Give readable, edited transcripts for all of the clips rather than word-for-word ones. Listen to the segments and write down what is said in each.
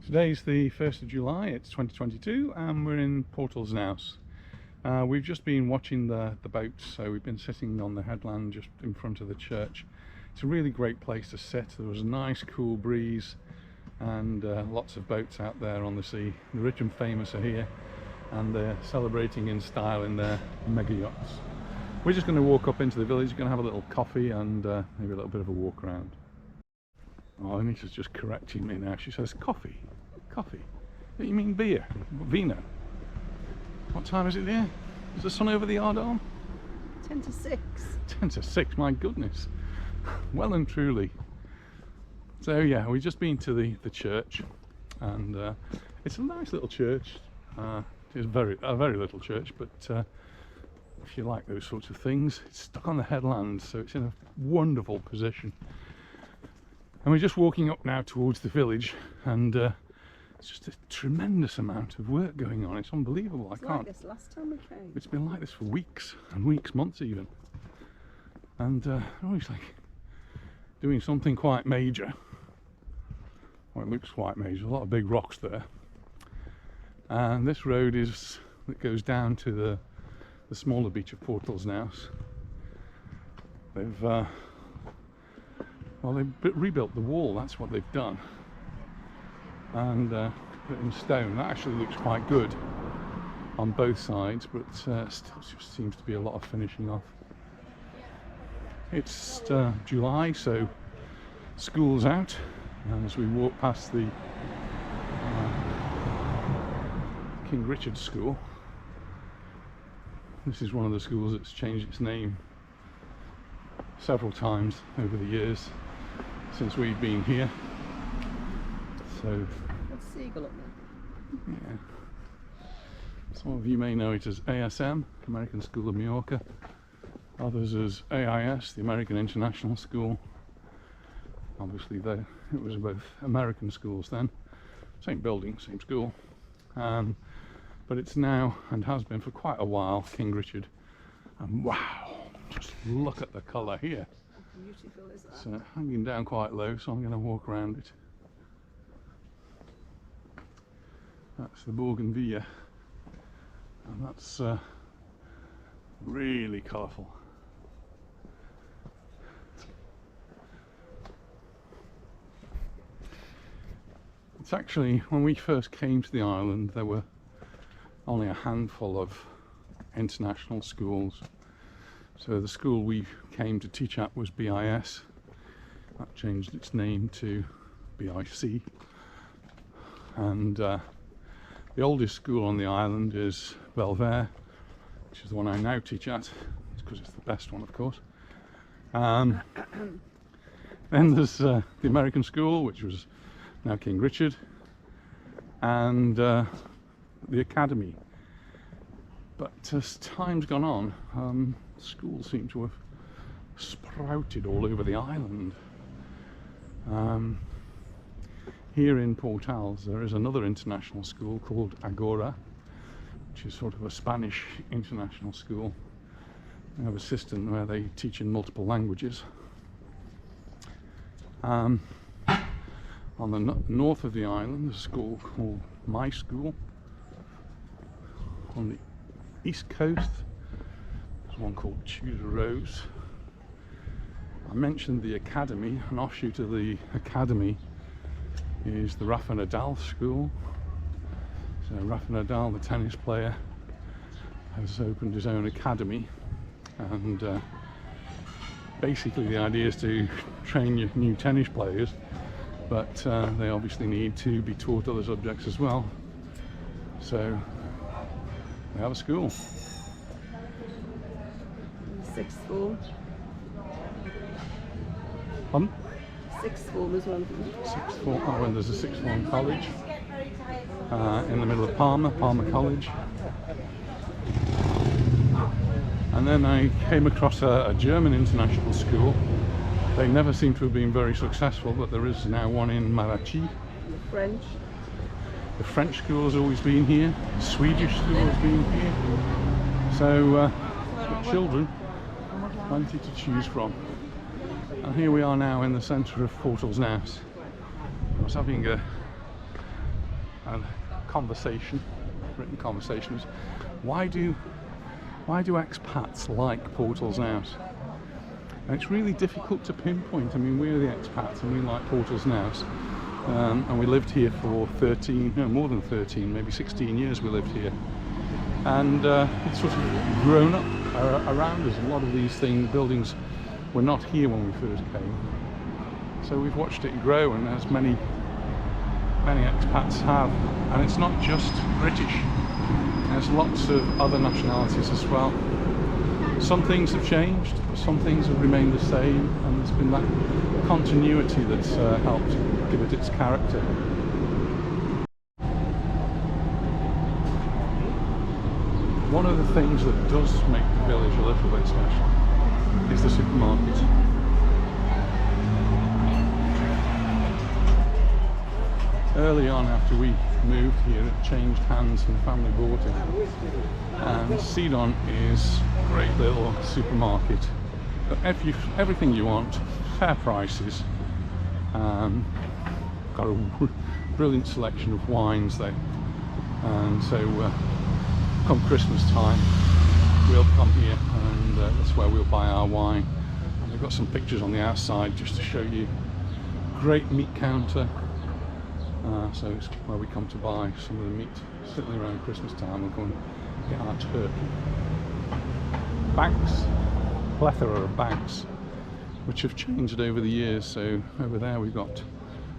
Today's the 1st of July, it's 2022, and we're in Portalsnaus. We've just been watching the boats, so we've been sitting on the headland just in front of the church. It's a really great place to sit. There was a nice cool breeze and lots of boats out there on the sea. The rich and famous are here and they're celebrating in style in their mega yachts. We're just going to walk up into the village, going to have a little coffee and maybe a little bit of a walk around. Oh, Anita's just correcting me now. She says coffee. Coffee? You mean beer? Vino? What time is it there? Is the sun over the yard on? 10 to 6. 10 to 6, my goodness. Well and truly. So yeah, we've just been to the church, and it's a nice little church. It's a very little church, but if you like those sorts of things, it's stuck on the headland, so it's in a wonderful position. And we're just walking up now towards the village, and it's just a tremendous amount of work going on. It's unbelievable. It's like this last time we came. It's been like this for weeks and weeks, months even. And always like doing something quite major. Well, it looks quite major. A lot of big rocks there. And this road that goes down to the smaller beach of Portalsnaus. They've rebuilt the wall. That's what they've done. And put it in stone. That actually looks quite good on both sides, but still just seems to be a lot of finishing off. It's July, so school's out, and as we walk past the King Richard School, this is one of the schools that's changed its name several times over the years since we've been here. So, that's seagull up there. Yeah. Some of you may know it as ASM, American School of Mallorca. Others as AIS, the American International School. Obviously, it was both American schools then. Same building, same school. But it's now, and has been for quite a while, King Richard. And wow, just look at the colour here. How beautiful is that? It's hanging down quite low, so I'm going to walk around it. That's the Bougainvillea, and that's really colourful. It's actually, when we first came to the island, there were only a handful of international schools. So the school we came to teach at was BIS. That changed its name to BIC. And the oldest school on the island is Belver, which is the one I now teach at, because it's the best one, of course. Then there's the American school, which was now King Richard, and the academy. But as time's gone on, schools seem to have sprouted all over the island. Here in Portals there is another international school called Agora, which is sort of a Spanish international school. They have a system where they teach in multiple languages. On the north of the island there's a school called My School. On the east coast there's one called Tudor Rose. I mentioned the academy. An offshoot of the academy is the Rafa Nadal School. So Rafa Nadal, the tennis player, has opened his own academy, and basically the idea is to train your new tennis players, but they obviously need to be taught other subjects as well. So they have a school. Sixth form. Pardon? Sixth form as well. Sixth form. Oh, and there's a sixth form college in the middle of Palma College. And then I came across a German international school. They never seem to have been very successful, but there is now one in Majorca. French. The French school has always been here. The Swedish school has been here. So for children, plenty to choose from. And here we are now in the centre of Portalsnaus. I was having a and conversation, written conversation, was why do expats like Portals Nous? And it's really difficult to pinpoint. I mean, we're the expats and we like Portals Nous. And we lived here for 13, no, more than 13, maybe 16 years we lived here. And it's sort of grown up around us. A lot of these buildings were not here when we first came. So we've watched it grow, and as many expats have. And it's not just British. There's lots of other nationalities as well. Some things have changed, but some things have remained the same, and there's been that continuity that's helped give it its character. One of the things that does make the village a little bit special is the supermarket. Early on, after we moved here, it changed hands and the family bought it. And Sidon is a great little supermarket. Got everything you want, fair prices. Got a brilliant selection of wines there. And so come Christmas time, we'll come here, and that's where we'll buy our wine. And we've got some pictures on the outside just to show you. Great meat counter. So it's where we come to buy some of the meat. Certainly around Christmas time we'll go and get our turkey. Banks, plethora of banks, which have changed over the years. So over there we've got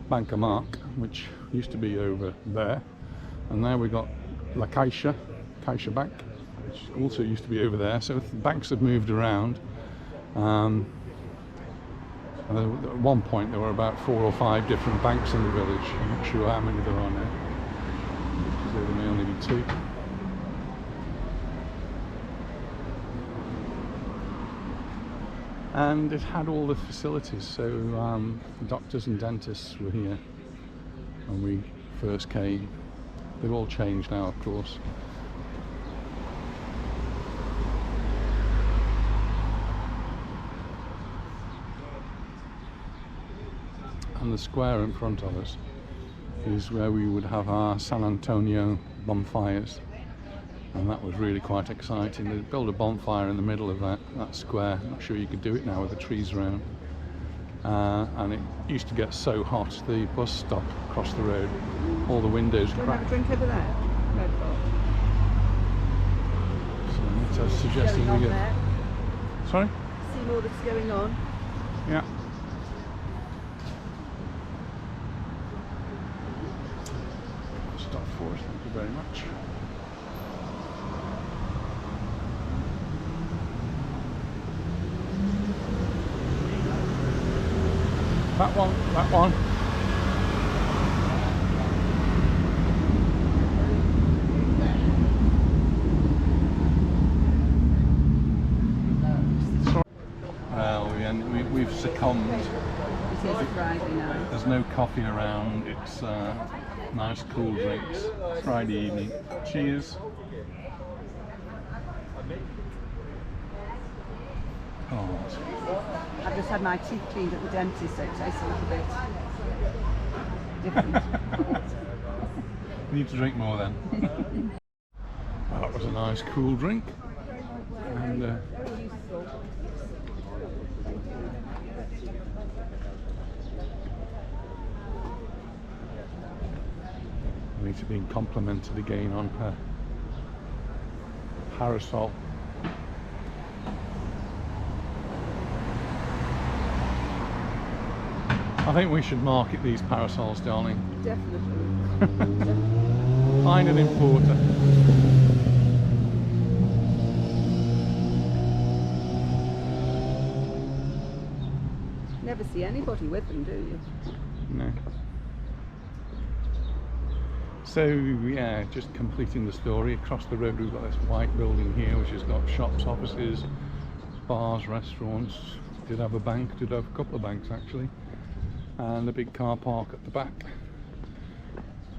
Banca Mark, which used to be over there, and now we've got La Caixa Bank, which also used to be over there. So the banks have moved around. At one point there were about 4 or 5 different banks in the village. I'm not sure how many there are now, because there may only be 2. And it had all the facilities, so doctors and dentists were here when we first came. They've all changed now, of course. And the square in front of us is where we would have our San Antonio bonfires, and that was really quite exciting. They built a bonfire in the middle of that square. I'm not sure you could do it now with the trees around. And it used to get so hot, the bus stop across the road, all the windows Don't cracked. have a drink over there. Red Bull. So I was suggesting we get... Sorry? See more that's going on. Yeah. Stop for us, thank you very much. That one, that one. Well, we've succumbed. It is a Friday night. There's no coffee around. It's nice cool drinks. Friday evening. Cheers. Oh. I've just had my teeth cleaned at the dentist, so it tastes a little bit different. You need to drink more then. Well, that was a nice cool drink. And Anita being complimented again on her parasol. I think we should market these parasols, darling. Definitely. Find an importer. Never see anybody with them, do you? No. So yeah, just completing the story. Across the road we've got this white building here, which has got shops, offices, bars, restaurants. Did have a bank, did have a couple of banks actually. And a big car park at the back.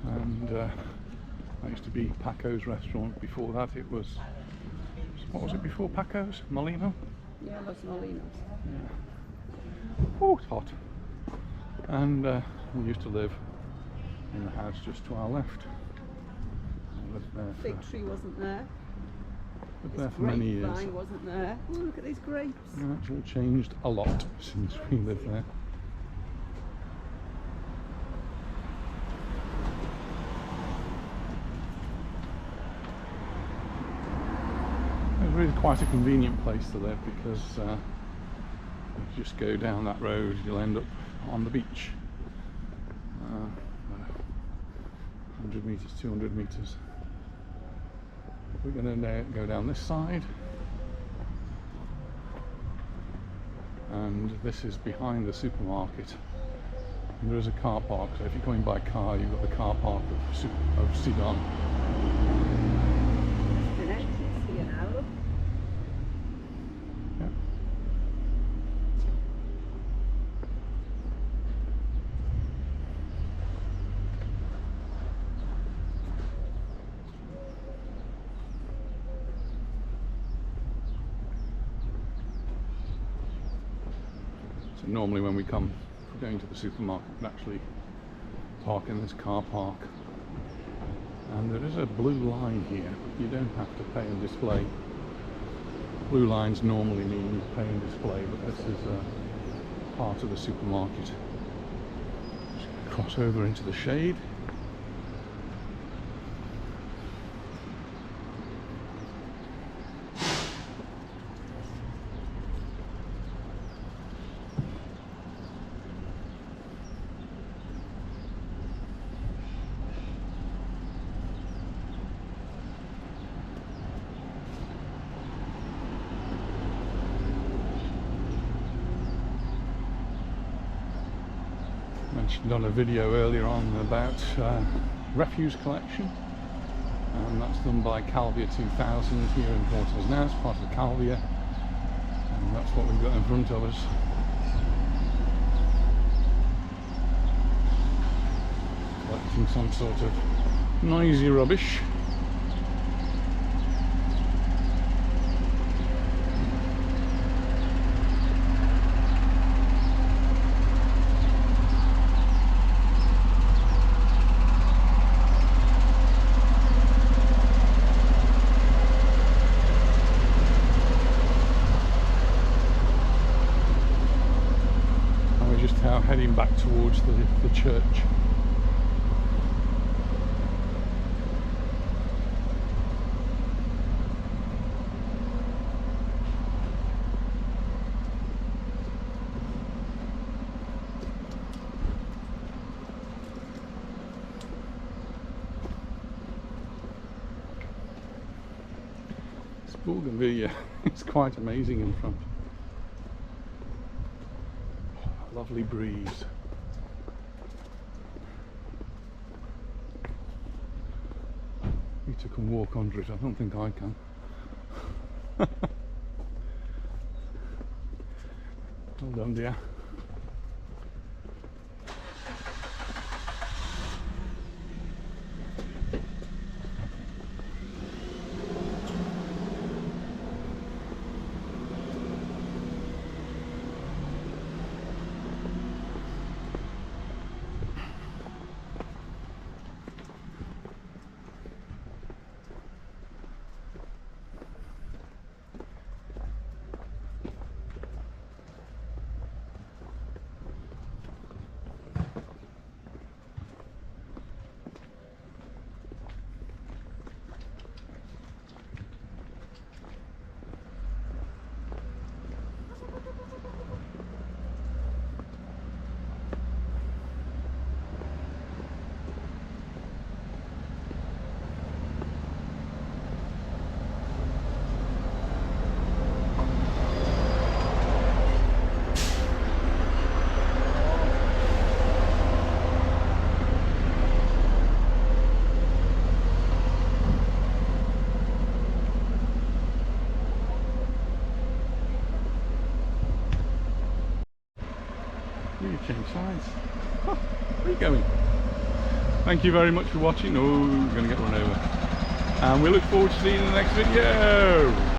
And that used to be Paco's restaurant. Before that it was, what was it before Paco's? Molino? Yeah, Los Molinos. Yeah. Oh, it's hot. And we used to live And the house just to our left. I lived there Fig tree wasn't there. lived This there for many years. grapevine wasn't there. Oh, look at these grapes. Yeah, it's all changed a lot since we lived there. It's really quite a convenient place to live because if you just go down that road, you'll end up on the beach. 100 meters, 200 meters. We're going to go down this side, and this is behind the supermarket. And there is a car park, so if you're coming by car, you've got the car park of Sidon. An entrance here now, look. Yeah. So normally when we come going to the supermarket, we can actually park in this car park. And there is a blue line here. You don't have to pay and display. Blue lines normally mean you pay and display, but this is part of the supermarket. Just cross over into the shade. Mentioned on a video earlier on about refuse collection, and that's done by Calvia 2000 here in Portos now. It's part of Calvia, and that's what we've got in front of us. Collecting some sort of noisy rubbish. Just now heading back towards the church. This bougainvillea is quite amazing in front. Lovely breeze. You can walk under it. I don't think I can. Well done, dear. You change sides. Oh, where are you going? Thank you very much for watching. Oh, we're going to get run over. And we look forward to seeing you in the next video.